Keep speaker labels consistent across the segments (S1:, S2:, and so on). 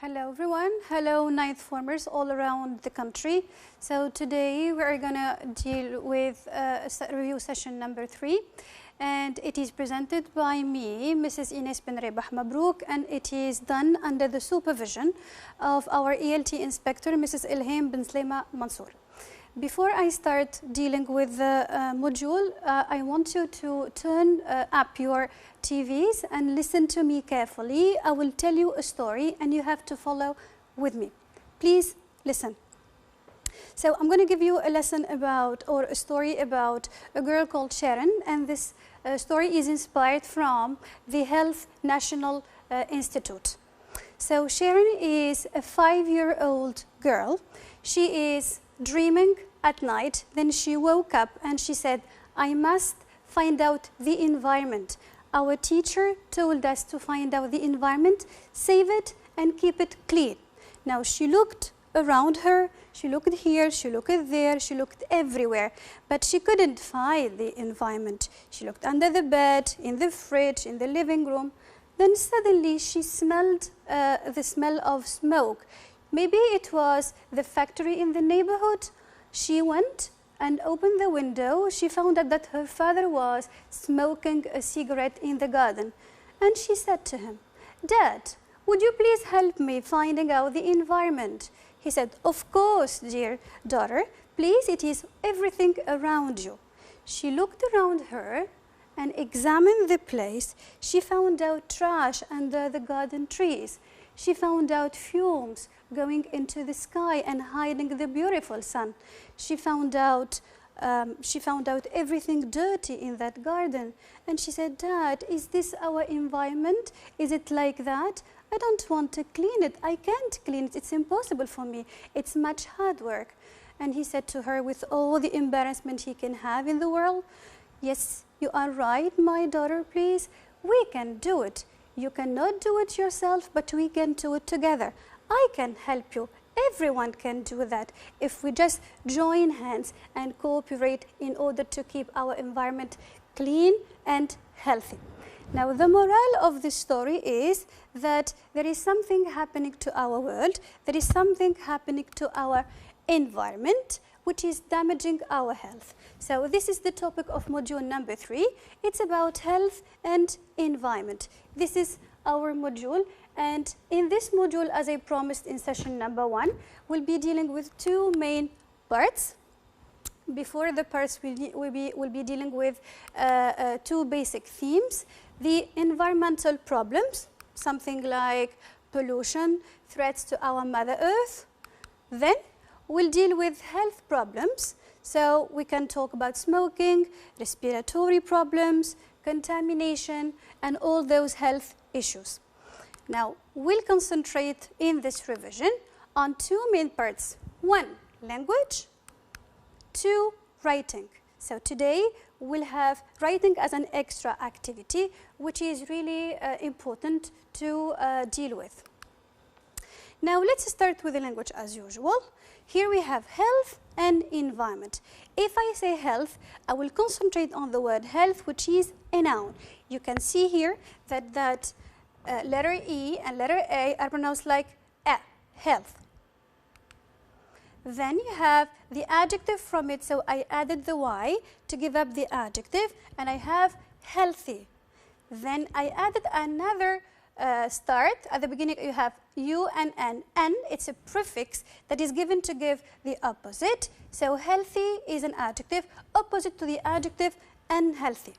S1: Hello everyone, hello ninth formers all around the country. So today we are going to deal with review session number 3, and it is presented by me, Mrs. Ines bin Rebah Mabrouk, and it is done under the supervision of our ELT inspector, Mrs. Ilham bin Slema Mansour. Before I start dealing with the module, I want you to turn up your TVs and listen to me carefully. I will tell you a story and you have to follow with me. Please listen. So I'm going to give you a lesson about, or a story about a girl called Sharon, and this story is inspired from the Health National Institute. So Sharon is a 5-year-old girl. She is dreaming at night. Then she woke up and she said, I must find out the environment. Our teacher told us to find out the environment, save it and keep it clean. Now she looked around her, she looked here, she looked there, she looked everywhere, but she couldn't find the environment. She looked under the bed, in the fridge, in the living room. Then suddenly she smelled the smell of smoke. Maybe it was the factory in the neighborhood. She went and opened the window. She found out that her father was smoking a cigarette in the garden. And she said to him, Dad, would you please help me finding out the environment? He said, of course, dear daughter. Please, it is everything around you. She looked around her and examined the place. She found out trash under the garden trees. She found out fumes going into the sky and hiding the beautiful sun. She found out everything dirty in that garden. And she said, Dad, is this our environment? Is it like that? I don't want to clean it. I can't clean it. It's impossible for me. It's much hard work. And he said to her, with all the embarrassment he can have in the world, yes, you are right, my daughter, please. We can do it. You cannot do it yourself, but we can do it together. I can help you. Everyone can do that if we just join hands and cooperate in order to keep our environment clean and healthy. Now, the moral of this story is that there is something happening to our world, there is something happening to our environment, which is damaging our health. So this is the topic of module number 3. It's about health and environment. This is our module, and in this module, as I promised in session number 1, we'll be dealing with 2 main parts. Before the parts, we'll be dealing with 2 basic themes: the environmental problems, something like pollution, threats to our Mother Earth. Then we'll deal with health problems, so we can talk about smoking, respiratory problems, contamination, and all those health issues. Now, we'll concentrate in this revision on 2 main parts. 1, language. 2, writing. So today we'll have writing as an extra activity, which is really important to deal with. Now, let's start with the language as usual. Here we have health and environment. If I say health, I will concentrate on the word health, which is a noun. You can see here that letter E and letter A are pronounced like a, health. Then you have the adjective from it, so I added the Y to give up the adjective, and I have healthy. Then I added another start. At the beginning you have U and N. N, it's a prefix that is given to give the opposite. So healthy is an adjective, opposite to the adjective unhealthy.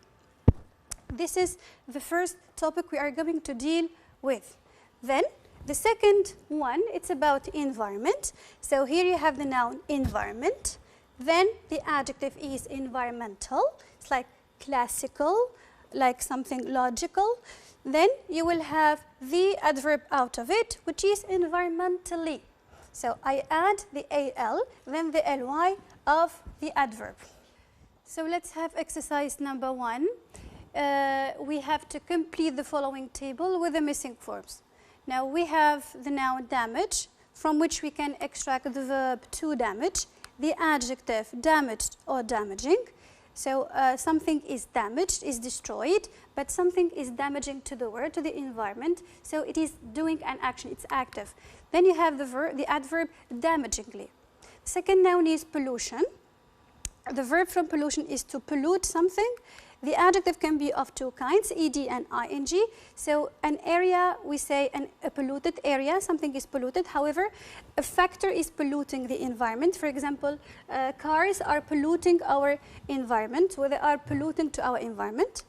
S1: This is the first topic we are going to deal with. Then the second one, it's about environment. So here you have the noun environment. Then the adjective is environmental. It's like classical, like something logical. Then you will have the adverb out of it, which is environmentally. So I add the AL, then the LY of the adverb. So let's have exercise number 1. We have to complete the following table with the missing forms. Now we have the noun damage, from which we can extract the verb to damage, the adjective damaged or damaging, So something is damaged, is destroyed, but something is damaging to the world, to the environment. So it is doing an action, it's active. Then you have the adverb damagingly. Second noun is pollution. The verb from pollution is to pollute something. The adjective can be of two kinds, ed and ing. So an area, we say a polluted area, something is polluted. However, a factor is polluting the environment. For example, cars are polluting our environment, or they are polluting to our environment.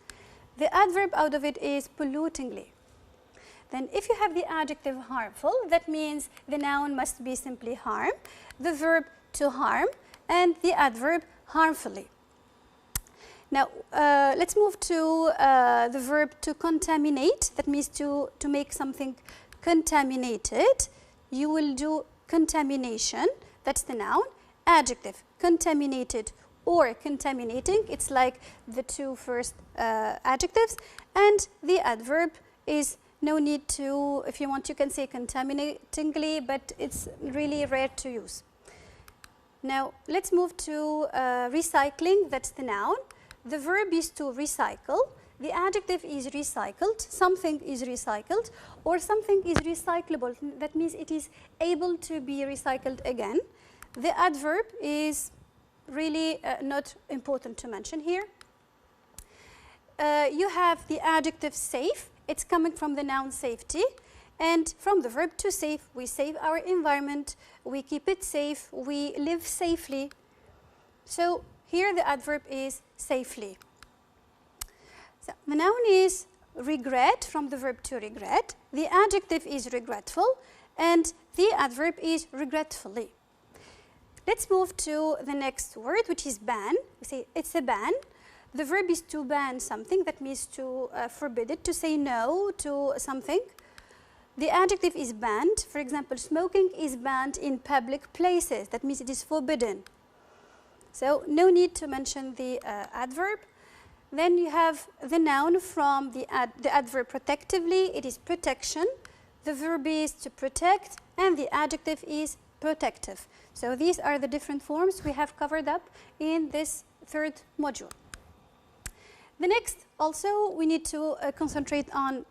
S1: The adverb out of it is pollutingly. Then if you have the adjective harmful, that means the noun must be simply harm, the verb to harm, and the adverb harmfully. Now, let's move to the verb to contaminate. That means to make something contaminated. You will do contamination. That's the noun. Adjective, contaminated or contaminating. It's like the two first adjectives. And the adverb is no need to, if you want, you can say contaminatingly, but it's really rare to use. Now, let's move to recycling. That's the noun. The verb is to recycle. The adjective is recycled. Something is recycled, or something is recyclable. That means it is able to be recycled again. The adverb is really not important to mention here. You have the adjective safe. It's coming from the noun safety. And from the verb to save, we save our environment, we keep it safe, we live safely. So here the adverb is safely. So the noun is regret, from the verb to regret. The adjective is regretful, and the adverb is regretfully. Let's move to the next word, which is ban. We say it's a ban. The verb is to ban something. That means to forbid it, to say no to something. The adjective is banned. For example, smoking is banned in public places. That means it is forbidden. So no need to mention the adverb. Then you have the noun from the adverb protectively. It is protection. The verb is to protect, and the adjective is protective. So these are the different forms we have covered up in this third module. The next, also, we need to concentrate on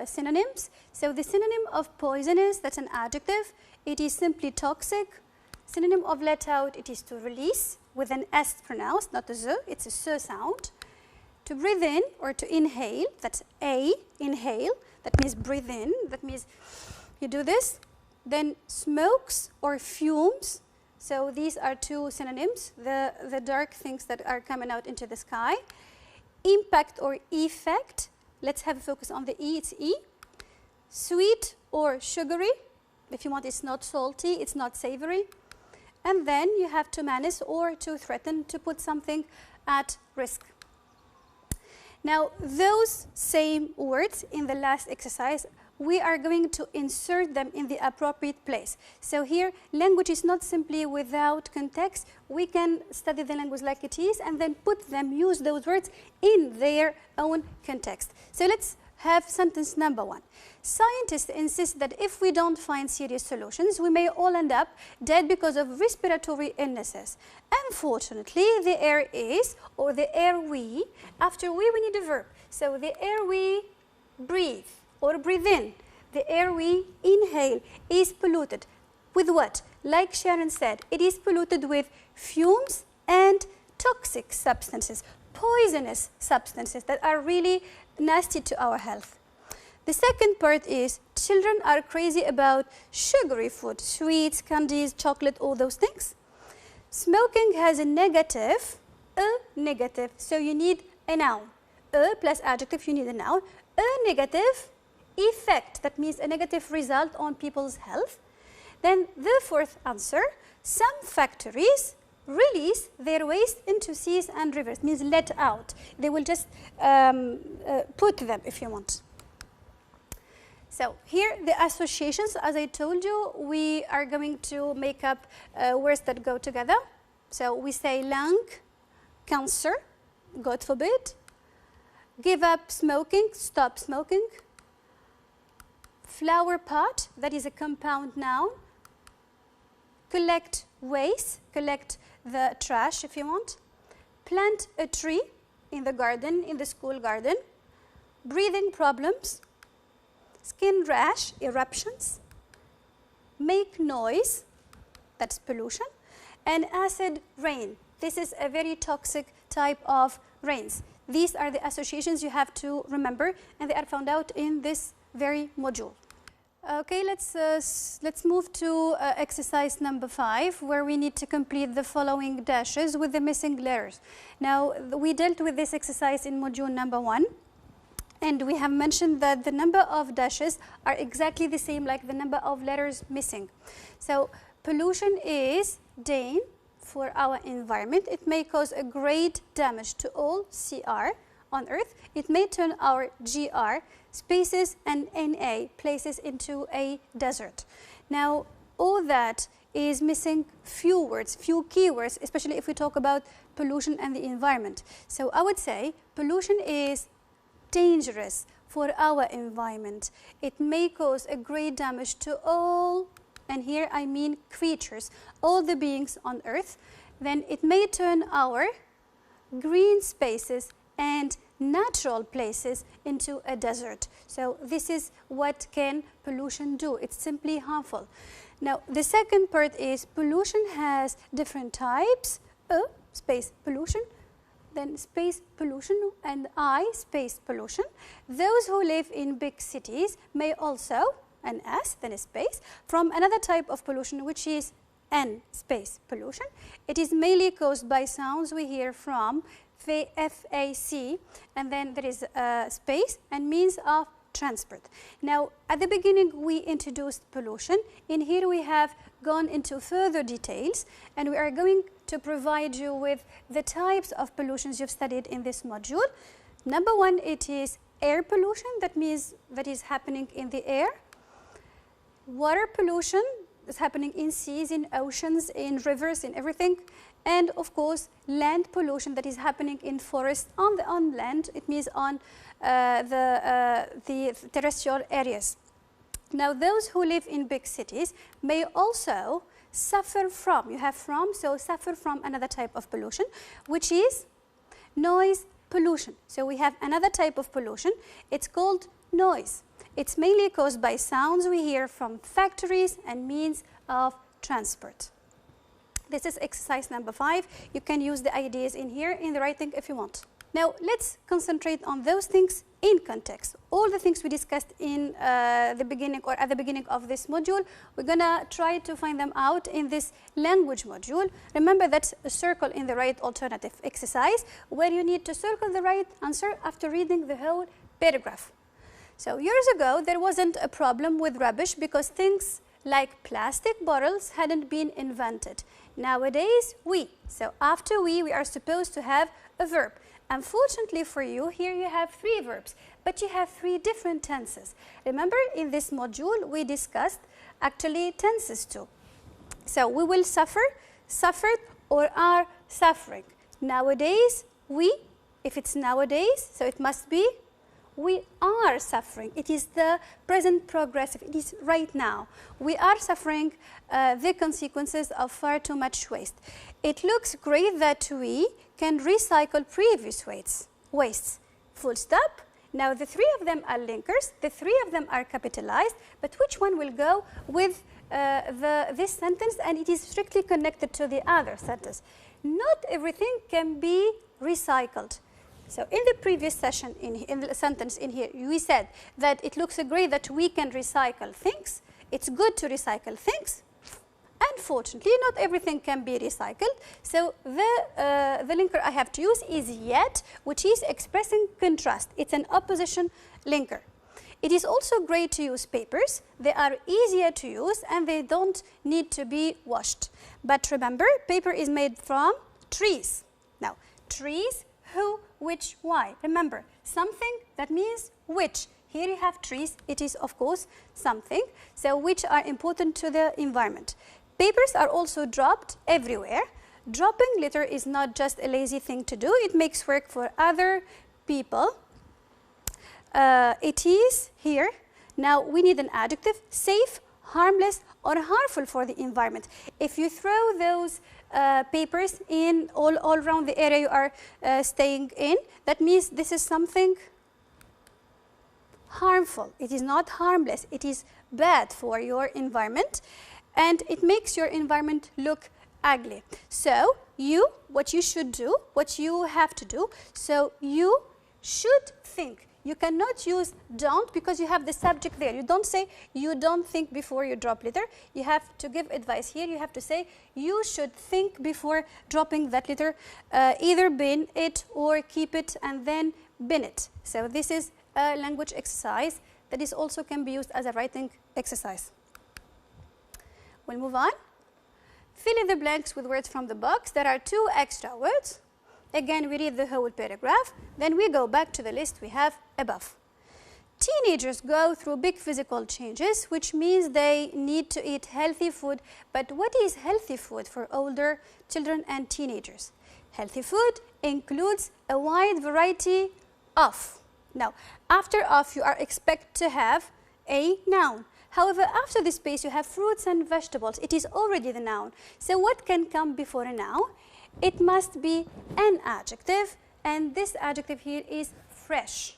S1: synonyms. So the synonym of poisonous, that's an adjective. It is simply toxic. Synonym of let out, it is to release, with an S pronounced, not a Z, it's a S sound. To breathe in or to inhale, that's A, inhale, that means breathe in, that means you do this. Then smokes or fumes, so these are two synonyms, the dark things that are coming out into the sky. Impact or effect, let's have a focus on the E, it's E. Sweet or sugary, if you want, it's not salty, it's not savory. And then you have to menace or to threaten, to put something at risk. Now, those same words in the last exercise, we are going to insert them in the appropriate place. So here, language is not simply without context. We can study the language like it is and then put them, use those words in their own context. So let's have sentence number 1. Scientists insist that if we don't find serious solutions, we may all end up dead because of respiratory illnesses. Unfortunately, the air is, or the air we, after we need a verb. So the air we breathe or breathe in, the air we inhale is polluted. With what? Like Sharon said, it is polluted with fumes and toxic substances, poisonous substances that are really nasty to our health. The second part is children are crazy about sugary food, sweets, candies, chocolate, all those things. Smoking has a negative, so you need a noun. A plus adjective, you need a noun. A negative effect, that means a negative result on people's health. Then the fourth answer, some factories release their waste into seas and rivers, means let out. They will just put them if you want. So here the associations, as I told you, we are going to make up words that go together. So we say lung, cancer, God forbid. Give up smoking, stop smoking. Flower pot, that is a compound noun. Collect waste, collect the trash if you want. plant a tree in the garden, in the school garden, breathing problems, skin rash, eruptions, make noise, that's pollution, and acid rain. This is a very toxic type of rains. These are the associations you have to remember, and they are found out in this very module. Okay, let's move to exercise number 5, where we need to complete the following dashes with the missing letters. Now, we dealt with this exercise in module number 1, and we have mentioned that the number of dashes are exactly the same like the number of letters missing. So, pollution is DANE for our environment. It may cause a great damage to all CR on Earth. It may turn our GR, spaces, and NA, places, into a desert. Now, all that is missing few words, few keywords, especially if we talk about pollution and the environment. So I would say pollution is dangerous for our environment. It may cause a great damage to all, and here I mean creatures, all the beings on Earth. Then it may turn our green spaces and natural places into a desert. So this is what can pollution do. It's simply harmful. Now the second part is pollution has different types. Space pollution, then space pollution, and space pollution. Those who live in big cities may also, an S, then a space, from another type of pollution, which is N, space pollution. It is mainly caused by sounds we hear from FAC, and then there is space and means of transport. Now, at the beginning we introduced pollution. In here we have gone into further details, and we are going to provide you with the types of pollutions you've studied in this module. Number 1, it is air pollution, that means that is happening in the air. Water pollution is happening in seas, in oceans, in rivers, in everything. And of course, land pollution, that is happening in forests, on land, it means on the terrestrial areas. Now, those who live in big cities may also suffer from, you have from, so suffer from another type of pollution, which is noise pollution. So we have another type of pollution, it's called noise. It's mainly caused by sounds we hear from factories and means of transport. This is exercise number 5. You can use the ideas in here in the writing if you want. Now, let's concentrate on those things in context. All the things we discussed in the beginning or at the beginning of this module, we're going to try to find them out in this language module. Remember, that's a circle in the right alternative exercise, where you need to circle the right answer after reading the whole paragraph. So years ago, there wasn't a problem with rubbish because things like plastic bottles hadn't been invented. Nowadays, so after we are supposed to have a verb. Unfortunately for you, here you have 3 verbs, but you have 3 different tenses. Remember, in this module, we discussed actually tenses too. So we will suffer, suffered, or are suffering. Nowadays, if it's nowadays, so it must be we are suffering. It is the present progressive. It is right now. We are suffering the consequences of far too much waste. It looks great that we can recycle previous wastes. Full stop. Now the 3 of them are linkers. The 3 of them are capitalized. But which one will go with this sentence? And it is strictly connected to the other sentence. Not everything can be recycled. So in the previous session, in the sentence in here, we said that it looks great that we can recycle things. It's good to recycle things. Unfortunately, not everything can be recycled. So the linker I have to use is yet, which is expressing contrast. It's an opposition linker. It is also great to use papers. They are easier to use and they don't need to be washed. But remember, paper is made from trees. Now, trees, who, which, why. Remember, something, that means which. Here you have trees, it is of course something, so which are important to the environment. Papers are also dropped everywhere. Dropping litter is not just a lazy thing to do, it makes work for other people. It is here. Now we need an adjective, safe, harmless, or harmful for the environment. If you throw those papers in all around the area you are staying in. That means this is something harmful. It is not harmless. It is bad for your environment, and it makes your environment look ugly. So what you should do, what you have to do, so you should think. You cannot use don't because you have the subject there. You don't say you don't think before you drop litter. You have to give advice here. You have to say you should think before dropping that litter. Either bin it or keep it and then bin it. So this is a language exercise that is also can be used as a writing exercise. We'll move on. Fill in the blanks with words from the box. There are 2 extra words. Again, we read the whole paragraph. Then we go back to the list we have above. Teenagers go through big physical changes, which means they need to eat healthy food. But what is healthy food for older children and teenagers? Healthy food includes a wide variety of. Now, after of, you are expected to have a noun. However, after this space, you have fruits and vegetables. It is already the noun. So what can come before a noun? It must be an adjective, and this adjective here is fresh.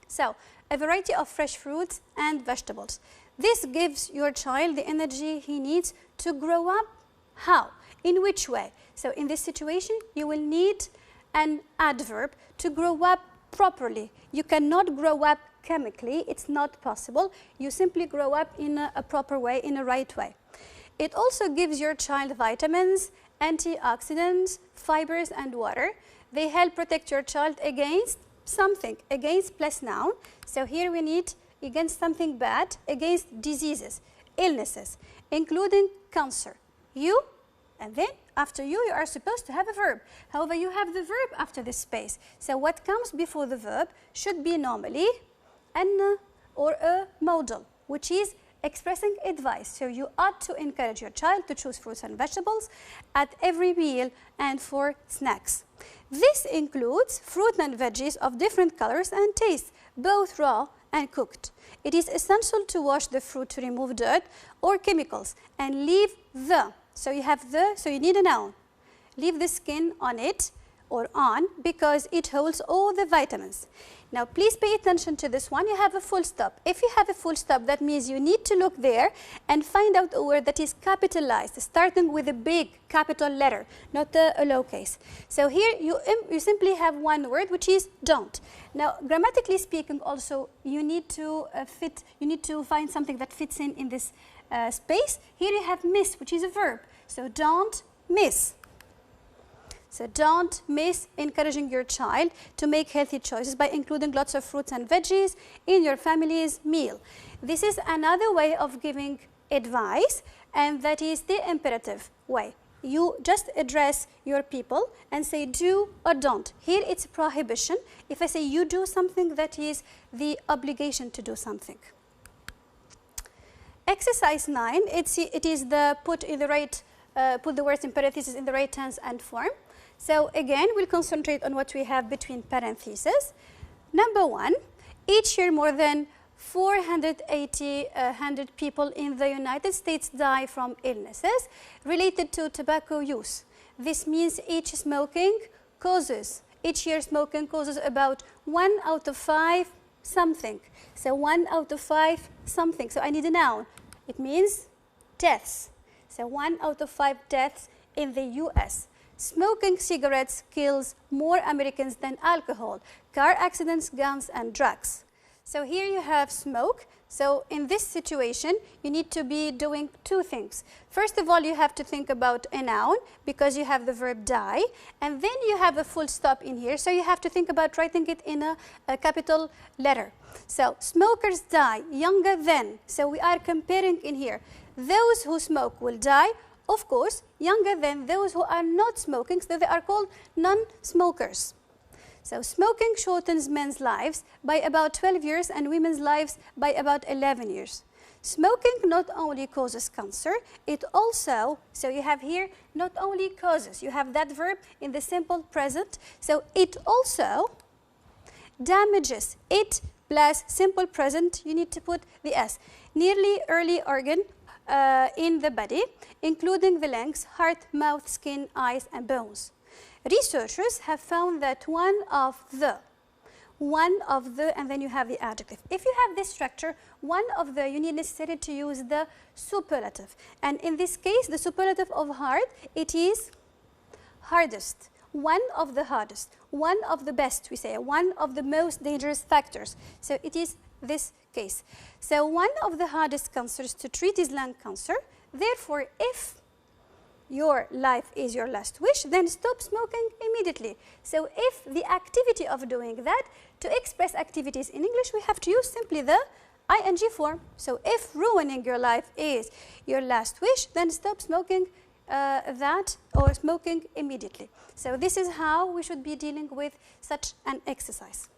S1: So, a variety of fresh fruits and vegetables. This gives your child the energy he needs to grow up. How? In which way? So, in this situation, you will need an adverb to grow up properly. You cannot grow up chemically. It's not possible. You simply grow up in a proper way, in a right way. It also gives your child vitamins, antioxidants, fibers, and water. They help protect your child against something, against plus noun. So here we need against something bad, against diseases, illnesses, including cancer. You, and then after you are supposed to have a verb. However, you have the verb after this space. So what comes before the verb should be normally an or a modal, which is expressing advice. So you ought to encourage your child to choose fruits and vegetables at every meal and for snacks. This includes fruit and veggies of different colors and tastes, both raw and cooked. It is essential to wash the fruit to remove dirt or chemicals and leave the, so you have the, so you need a noun. Leave the skin on it or on because it holds all the vitamins. Now, please pay attention to this one. You have a full stop. If you have a full stop, that means you need to look there and find out a word that is capitalized, starting with a big capital letter, not a lowercase. So here you simply have one word, which is don't. Now, grammatically speaking, also you need to find something that fits in this space. Here you have miss, which is a verb. So don't miss. So don't miss encouraging your child to make healthy choices by including lots of fruits and veggies in your family's meal. This is another way of giving advice, and that is the imperative way. You just address your people and say do or don't. Here it's prohibition. If I say you do something, that is the obligation to do something. Exercise 9, it is the put the words in parentheses in the right tense and form. So again, we'll concentrate on what we have between parentheses. Number 1, each year more than 480 people in the United States die from illnesses related to tobacco use. This means each year smoking causes about 1 out of 5 something. So 1 out of 5 something. So I need a noun. It means deaths. So 1 out of 5 deaths in the US. Smoking cigarettes kills more Americans than alcohol, car accidents, guns, and drugs. So here you have smoke. So in this situation, you need to be doing 2 things. First of all, you have to think about a noun because you have the verb die, and then you have a full stop in here. So you have to think about writing it in a capital letter. So smokers die younger than. So we are comparing in here. Those who smoke will die, of course, younger than those who are not smoking, so they are called non-smokers. So smoking shortens men's lives by about 12 years and women's lives by about 11 years. Smoking not only causes cancer, it also, so you have here not only causes, you have that verb in the simple present, so it also damages. It plus simple present, you need to put the S. Nearly early organ in the body, including the lungs, heart, mouth, skin, eyes, and bones. Researchers have found that one of the, and then you have the adjective. If you have this structure, one of the, you need necessarily to use the superlative. And in this case, the superlative of hard, it is hardest, one of the hardest, one of the best, we say, one of the most dangerous factors. So it is this case. So one of the hardest cancers to treat is lung cancer. Therefore, if your life is your last wish, then stop smoking immediately. So if the activity of doing that, to express activities in English, we have to use simply the ing form. So if ruining your life is your last wish, then stop smoking that or smoking immediately. So this is how we should be dealing with such an exercise.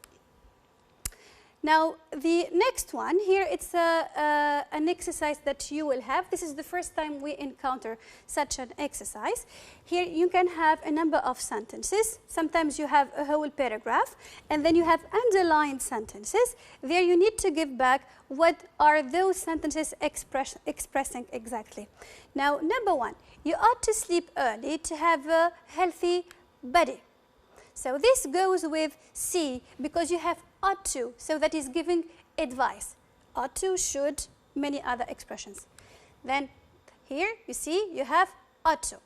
S1: Now, the next one here, it's an exercise that you will have. This is the first time we encounter such an exercise. Here you can have a number of sentences. Sometimes you have a whole paragraph, and then you have underlined sentences. There you need to give back what are those sentences expressing exactly. Now, number one, you ought to sleep early to have a healthy body. So this goes with C because you have ought to, so that is giving advice. Ought to, should, many other expressions. Then here you see you have ought to.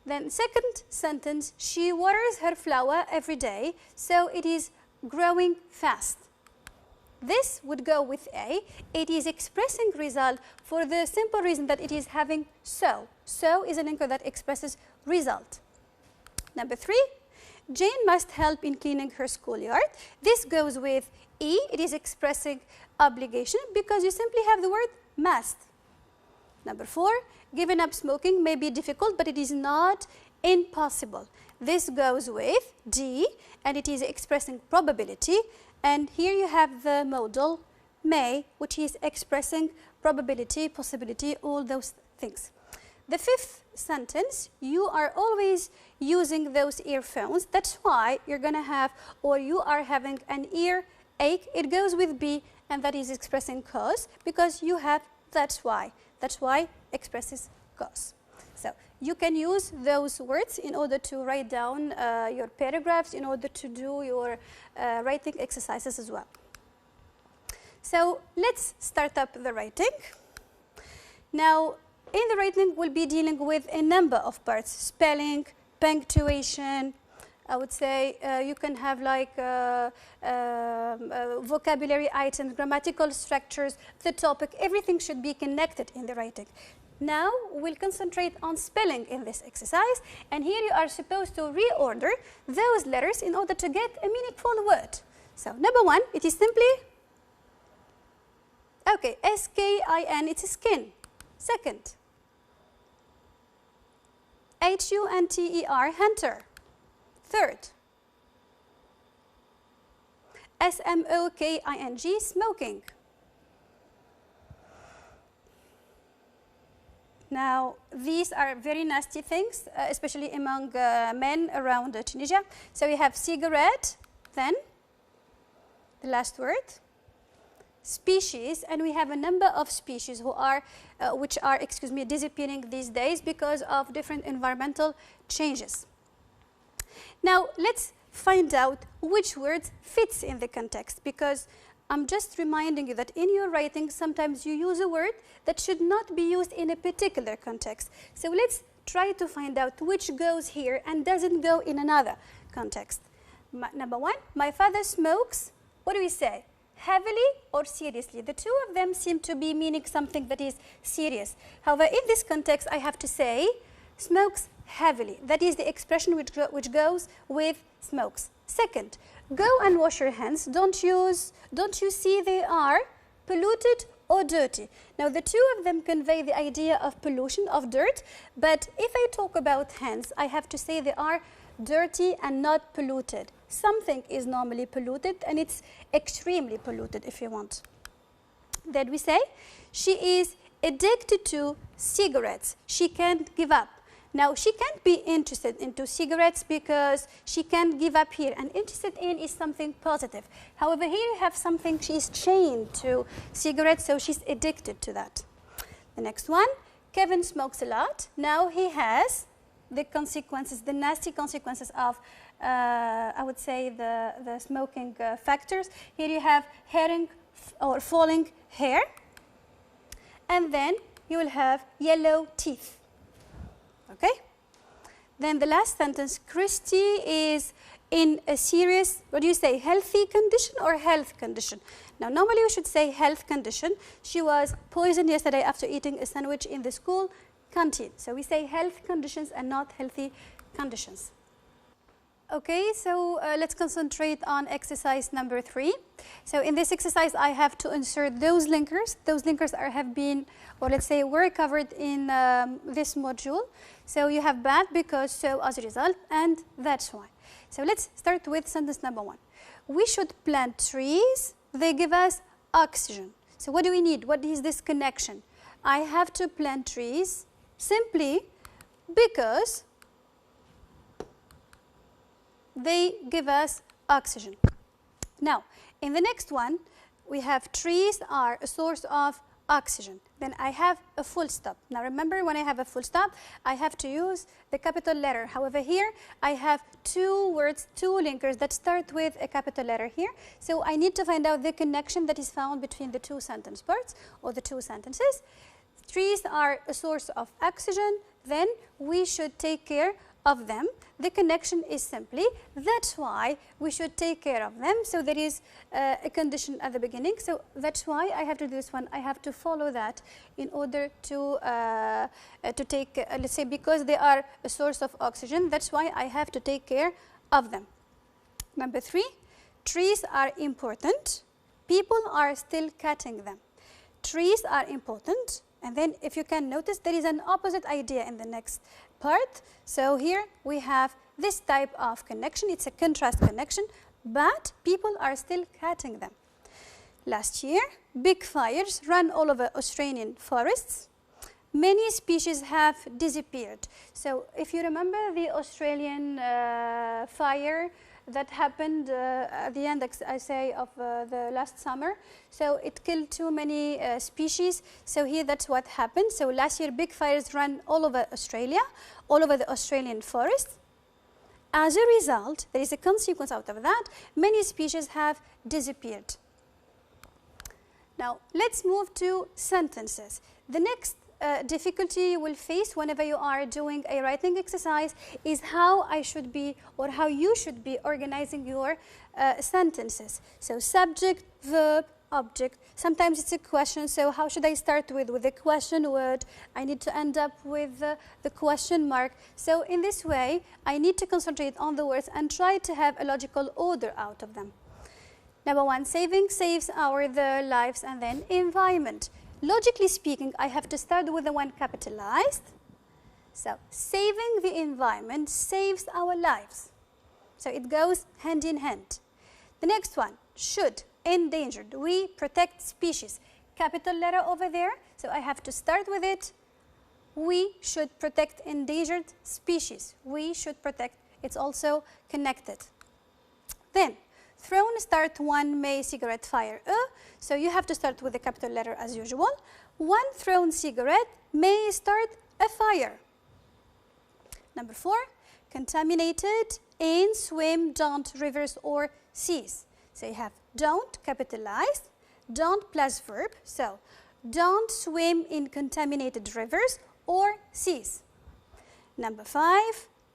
S1: Then second sentence, she waters her flower every day, so it is growing fast. This would go with A. It is expressing result for the simple reason that it is having so. So is an anchor that expresses result. Number three, Jane must help in cleaning her schoolyard. This goes with E. It is expressing obligation because you simply have the word must. Number four, giving up smoking may be difficult, but it is not impossible. This goes with D, and it is expressing probability. And here you have the modal may, which is expressing probability, possibility, all those things. The fifth sentence, you are always using those earphones. That's why you're going to have, or you are having an ear ache. It goes with B, and that is expressing cause because you have that's why. That's why expresses cause. So you can use those words in order to write down your paragraphs, in order to do your writing exercises as well. So let's start up the writing. Now, in the writing, we'll be dealing with a number of parts: spelling, punctuation. I would say you can have like vocabulary items, grammatical structures, the topic. Everything should be connected in the writing. Now we'll concentrate on spelling in this exercise, and here you are supposed to reorder those letters in order to get a meaningful word. So number one, it is simply, okay, S-K-I-N, it's skin. Second, H-U-N-T-E-R, hunter. Third, S-M-O-K-I-N-G, smoking. Now, these are very nasty things, especially among men around Tunisia. So we have cigarette, then the last word, species, and we have a number of species who are, which are, disappearing these days because of different environmental changes. Now, let's find out which words fits in the context, because I'm just reminding you that in your writing, sometimes you use a word that should not be used in a particular context. So let's try to find out which goes here and doesn't go in another context. Number one, my father smokes, what do we say? Heavily or seriously? The two of them seem to be meaning something that is serious. However, in this context, I have to say smokes heavily. That is the expression which goes with smokes. Second, go and wash your hands. Don't you see they are polluted or dirty? Now, the two of them convey the idea of pollution, of dirt, but if I talk about hands, I have to say they are dirty and not polluted. Something is normally polluted, and it's extremely polluted if you want. Then we say, she is addicted to cigarettes. She can't give up. Now, she can't be interested into cigarettes because she can't give up here. And interested in is something positive. However, here you have something, she's chained to cigarettes, so she's addicted to that. The next one, Kevin smokes a lot. Now he has the consequences, the nasty consequences of, I would say, the smoking factors. Here you have falling hair, and then you will have yellow teeth. Okay? Then the last sentence, Christy is in a serious, what do you say, healthy condition or health condition? Now, normally we should say health condition. She was poisoned yesterday after eating a sandwich in the school canteen. So we say health conditions and not healthy conditions. Okay, so let's concentrate on exercise number 3. So in this exercise, I have to insert those linkers. Those linkers have been, or let's say, were covered in this module. So you have bad, because, so, as a result, and that's why. So let's start with sentence number 1. We should plant trees. They give us oxygen. So what do we need? What is this connection? I have to plant trees simply because they give us oxygen. Now, in the next one, we have trees are a source of oxygen. Then I have a full stop. Now remember, when I have a full stop, I have to use the capital letter. However, here I have 2 words, 2 linkers that start with a capital letter here. So I need to find out the connection that is found between the 2 sentence parts or the 2 sentences. Trees are a source of oxygen. Then we should take care of them. The connection is simply, that's why we should take care of them. So there is a condition at the beginning. So that's why I have to do this one. I have to follow that in order to take, let's say, because they are a source of oxygen, that's why I have to take care of them. Number 3, trees are important. People are still cutting them. Trees are important. And then if you can notice, there is an opposite idea in the next part. So here we have this type of connection. It's a contrast connection, but people are still cutting them. Last year, big fires ran all over Australian forests. Many species have disappeared. So if you remember the Australian fire that happened at the end, I say, of the last summer. So it killed too many species. So here that's what happened. So last year, big fires ran all over Australia, all over the Australian forests. As a result, there is a consequence out of that. Many species have disappeared. Now, let's move to sentences. The next difficulty you will face whenever you are doing a writing exercise is how I should be, or how you should be organizing your sentences. So subject, verb, object. Sometimes it's a question, so how should I start with a question word? I need to end up with the question mark. So in this way, I need to concentrate on the words and try to have a logical order out of them. Number 1, saving saves the lives, and then environment. Logically speaking, I have to start with the one capitalized. So saving the environment saves our lives. So it goes hand in hand. The next one, should, endangered. We protect species. Capital letter over there. So I have to start with it. We should protect endangered species. We should protect. It's also connected. Then, thrown start one May cigarette fire. So you have to start with the capital letter as usual. One thrown cigarette may start a fire. Number 4, contaminated in, swim, don't, rivers or seas. So you have don't capitalized, don't plus verb. So don't swim in contaminated rivers or seas. Number 5,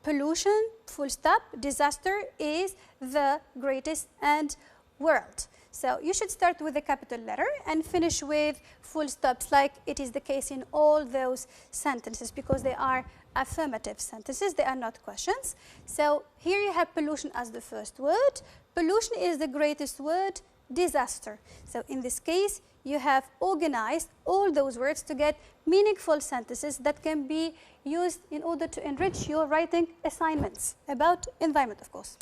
S1: pollution, full stop, disaster is the greatest end world. So you should start with the capital letter and finish with full stops, like it is the case in all those sentences, because they are affirmative sentences, they are not questions. So here you have pollution as the first word. Pollution is the greatest word, disaster. So in this case, you have organized all those words to get meaningful sentences that can be used in order to enrich your writing assignments about environment, of course.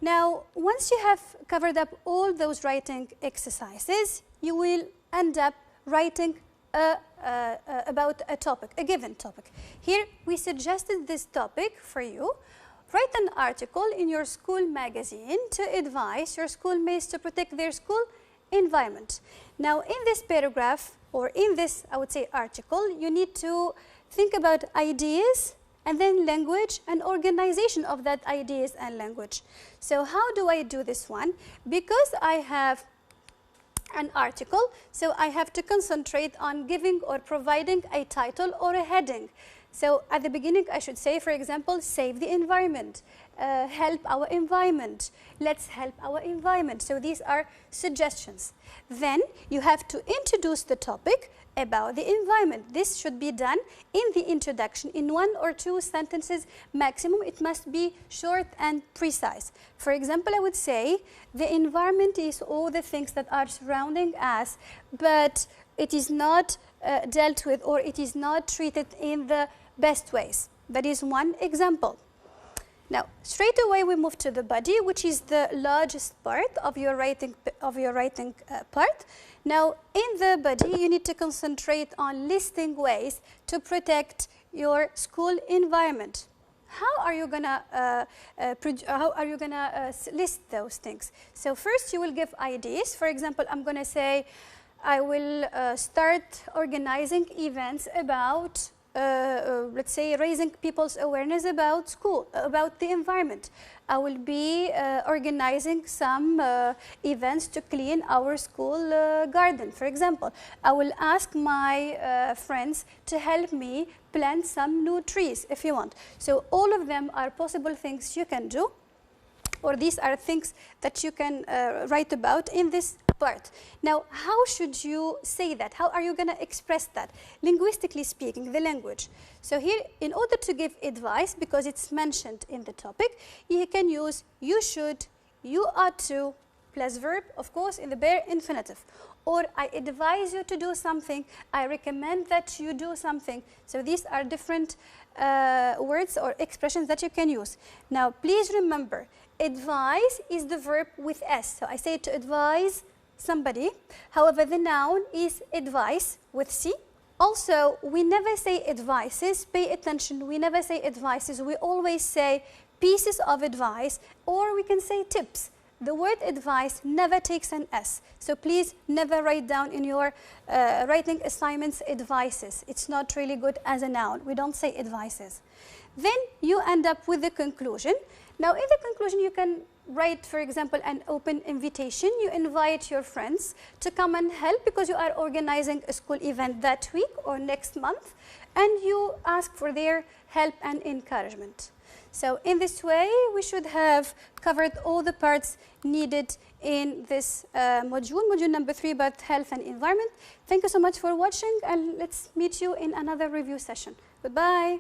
S1: Now, once you have covered up all those writing exercises, you will end up writing about a topic, a given topic. Here, we suggested this topic for you. Write an article in your school magazine to advise your schoolmates to protect their school environment. Now, in this paragraph, or in this, I would say, article, you need to think about ideas and then language and organization of that ideas and language. So how do I do this one? Because I have an article, so I have to concentrate on giving or providing a title or a heading. So at the beginning I should say, for example, save the environment, help our environment, let's help our environment. So these are suggestions. Then you have to introduce the topic about the environment. This should be done in the introduction in 1 or 2 sentences maximum. It must be short and precise. For example, I would say the environment is all the things that are surrounding us, but it is not dealt with, or it is not treated in the best ways. That is one example. Now, straight away we move to the body, which is the largest part of your writing part. Now, in the body, you need to concentrate on listing ways to protect your school environment. How are you gonna list those things? So first, you will give ideas. For example, I'm gonna say, I will start organizing events about, let's say, raising people's awareness about school, about the environment. I will be organizing some events to clean our school garden, for example. I will ask my friends to help me plant some new trees, if you want. So all of them are possible things you can do, or these are things that you can write about in this part. Now, how should you say that? How are you going to express that? Linguistically speaking, the language. So here, in order to give advice, because it's mentioned in the topic, you can use you should, you ought to, plus verb, of course, in the bare infinitive. Or I advise you to do something, I recommend that you do something. So these are different words or expressions that you can use. Now, please remember, advise is the verb with S. So I say to advise somebody. However, the noun is advice with C. Also, we never say advices. Pay attention, we never say advices. We always say pieces of advice, or we can say tips. The word advice never takes an S. So please never write down in your writing assignments advices. It's not really good as a noun. We don't say advices. Then you end up with the conclusion. Now, in the conclusion, you can write, for example, an open invitation. You invite your friends to come and help because you are organizing a school event that week or next month, and you ask for their help and encouragement. So in this way, we should have covered all the parts needed in this module number 3 about health and environment. Thank you so much for watching, and let's meet you in another review session. Goodbye.